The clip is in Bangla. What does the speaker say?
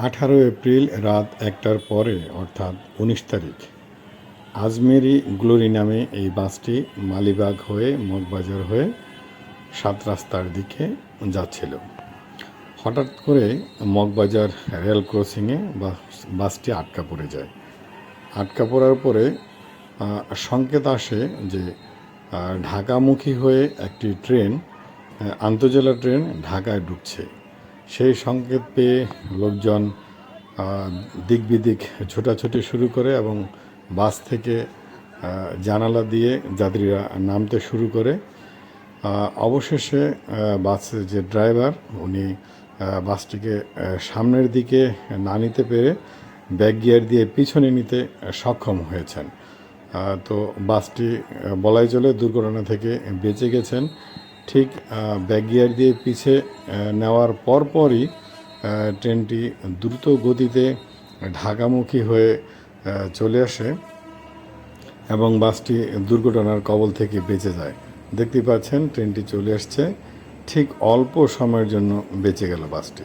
18 এপ্রিল রাত 1টার পরে অর্থাৎ 19 তারিখ আজমেরি গ্লোরি নামে এই বাসটি মালিবাগ হয়ে মগবাজার হয়ে 7 রাস্তার দিকে যাচ্ছিল। হঠাৎ করে মগবাজার রেল ক্রসিংয়ে বাসটি আটকা পড়ে যায়। আটকা পড়ার পরে সংকেত আসে যে ঢাকামুখী হয়ে একটি ট্রেন, আন্তঃজেলা ট্রেন ঢাকায় ঢুকছে। সেই সংকেত পেয়ে লোকজন দিক বিদিক ছোটাছুটি শুরু করে এবং বাস থেকে জানালা দিয়ে যাত্রীরা নামতে শুরু করে। অবশেষে বাসের যে ড্রাইভার উনি বাসটিকে সামনের দিকে না নিতে পেরে ব্যাক গিয়ার দিয়ে পিছনে নিতে সক্ষম হয়েছেন। তো বাসটি বলাই চলে দুর্ঘটনা থেকে বেঁচে গেছেন। ঠিক ব্যাক গিয়ার দিয়ে পিছে নেওয়ার পরপরই ট্রেনটি দ্রুত গতিতে ঢাকামুখী হয়ে চলে আসে এবং বাসটি দুর্ঘটনার কবল থেকে বেঁচে যায়। দেখতে পাচ্ছেন ট্রেনটি চলে আসছে, ঠিক অল্প সময়ের জন্য বেঁচে গেল বাসটি।